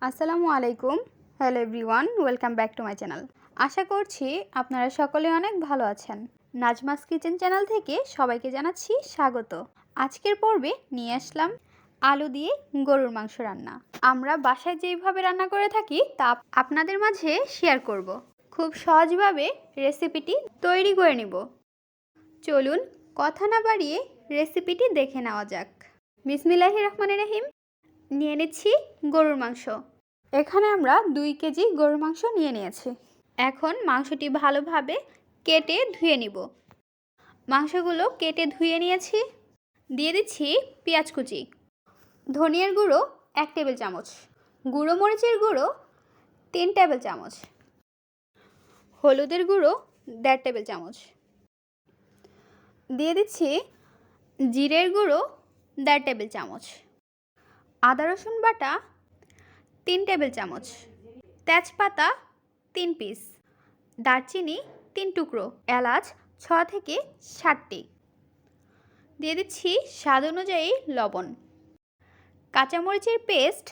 আসসালামু আলাইকুম। Hello everyone, welcome back to my channel. আশা করছি আপনারা সকলে অনেক ভালো আছেন। নাজমাস কিচেন চ্যানেল থেকে সবাইকে জানাচ্ছি স্বাগত। আজকের পর্বে নিয়ে আসলাম আলু দিয়ে গরুর মাংস রান্না। আমরা বাসায় যেইভাবে রান্না করে থাকি তা আপনাদের মাঝে শেয়ার করব। খুব সহজভাবে রেসিপিটি তৈরি করে নিব। চলুন কথা না বাড়িয়ে রেসিপিটি দেখে নেওয়া যাক। বিসমিল্লাহির রহমানির রহিম। নিয়ে নিচ্ছি গরুর মাংস। এখানে আমরা 2 কেজি গরুর মাংস নিয়ে নিয়েছি। এখন মাংসটি ভালোভাবে কেটে ধুয়ে নিব। মাংসগুলো কেটে ধুয়ে নিয়েছি। দিয়ে দিচ্ছি পেঁয়াজ কুচি, ধনিয়ার গুঁড়ো 1 টেবিল চামচ, গুঁড়ো মরিচের গুঁড়ো 3 টেবিল চামচ, হলুদের গুঁড়ো 1.5 টেবিল চামচ, দিয়ে দিচ্ছি জিরের গুঁড়ো 1.5 টেবিল চামচ, আদা রসুন বাটা 3 টেবিল চামচ, তেজপাতা 3 পিস, দারচিনি 3 টুকরো, এলাচ 6 থেকে 7টি, দিয়ে দিচ্ছি স্বাদ অনুযায়ী লবণ, কাঁচামরিচের পেস্ট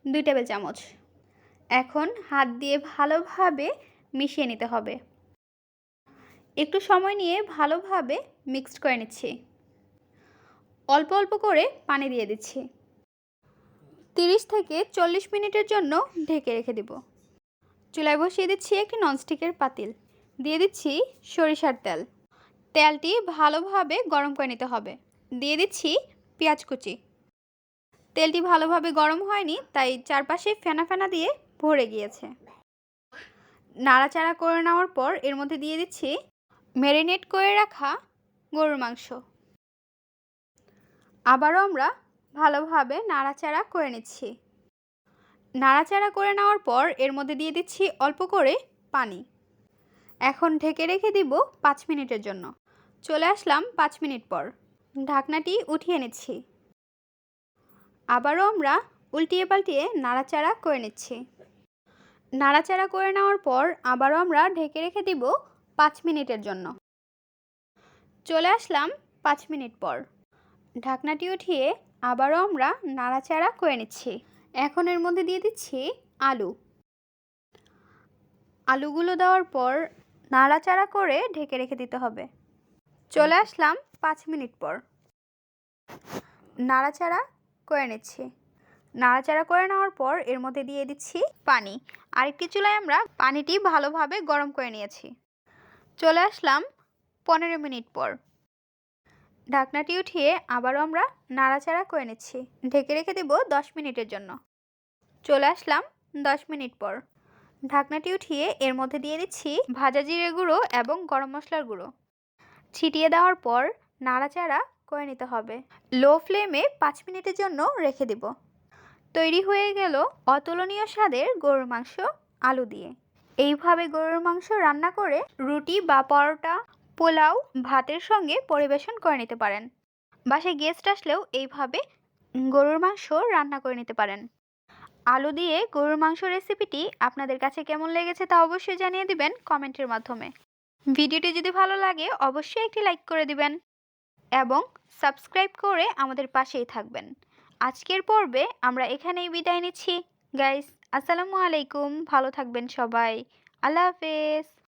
2 টেবিল চামচ। এখন হাত দিয়ে ভালোভাবে মিশিয়ে নিতে হবে। একটু সময় নিয়ে ভালোভাবে মিক্সড করে নিচ্ছি। অল্প অল্প করে পানি দিয়ে দিচ্ছি। 30 থেকে 40 মিনিটের জন্য ঢেকে রেখে দিব। চুলায় বসিয়ে দিচ্ছি একটি ননস্টিকের পাতিল। দিয়ে দিচ্ছি সরিষার তেল। তেলটি ভালোভাবে গরম করে নিতে হবে। দিয়ে দিচ্ছি পেঁয়াজ কুচি। তেলটি ভালোভাবে গরম হয়নি, তাই চারপাশে ফেনা ফেনা দিয়ে ভরে গিয়েছে। নাড়াচাড়া করে নেওয়ার পর এর মধ্যে দিয়ে দিচ্ছি ম্যারিনেট করে রাখা গরুর মাংস। আবারও আমরা ভালোভাবে নাড়াচাড়া করে নিচ্ছি। নাড়াচাড়া করে নেওয়ার পর এর মধ্যে দিয়ে দিচ্ছি অল্প করে পানি। এখন ঢেকে রেখে দিব 5 মিনিটের জন্য। চলে আসলাম 5 মিনিট পর। ঢাকনাটি উঠিয়ে নিচ্ছি। আবারও আমরা উল্টিয়ে পাল্টিয়ে নাড়াচাড়া করে নিচ্ছি। নাড়াচাড়া করে নেওয়ার পর আবারও আমরা ঢেকে রেখে দিব 5 মিনিটের জন্য। চলে আসলাম 5 মিনিট পর। ঢাকনাটি উঠিয়ে আবারও আমরা নাড়াচাড়া করে নিচ্ছি। এখন এর মধ্যে দিয়ে দিচ্ছি আলু। আলুগুলো দেওয়ার পর নাড়াচাড়া করে ঢেকে রেখে দিতে হবে। চলে আসলাম 5 মিনিট পর। নাড়াচাড়া করে নিচ্ছি। নাড়াচাড়া করে নেওয়ার পর এর মধ্যে দিয়ে দিচ্ছি পানি। আরেকটি চুলায় আমরা পানিটি ভালোভাবে গরম করে নিয়েছি। চলে আসলাম 15 মিনিট পর। ঢাকনাটি উঠিয়ে আবারও আমরা নাড়াচাড়া করে নিচ্ছি। ঢেকে রেখে দেব 10 মিনিটের জন্য। চলে আসলাম 10 মিনিট পর। ঢাকনাটি উঠিয়ে এর মধ্যে দিয়ে দিচ্ছি ভাজা জিরে গুঁড়ো এবং গরম মশলার গুঁড়ো। ছিটিয়ে দেওয়ার পর নাড়াচাড়া করে নিতে হবে। লো ফ্লেমে 5 মিনিটের জন্য রেখে দেব। তৈরি হয়ে গেল অতুলনীয় স্বাদের গরুর মাংস আলু দিয়ে। এইভাবে গরুর মাংস রান্না করে রুটি বা পরোটা, পোলাও, ভাতের সঙ্গে পরিবেশন করে নিতে পারেন। বাসায় গেস্ট আসলেও এইভাবে গরুর মাংস রান্না করে নিতে পারেন। আলু দিয়ে গরুর মাংস রেসিপিটি আপনাদের কাছে কেমন লেগেছে তা অবশ্যই জানিয়ে দিবেন কমেন্টের মাধ্যমে। ভিডিওটি যদি ভালো লাগে অবশ্যই একটি লাইক করে দিবেন এবং সাবস্ক্রাইব করে আমাদের পাশেই থাকবেন। আজকের পর্বে আমরা এখানেই বিদায় নিচ্ছি। গাইস, আসসালামু আলাইকুম। ভালো থাকবেন সবাই। আল্লাহ হাফেজ।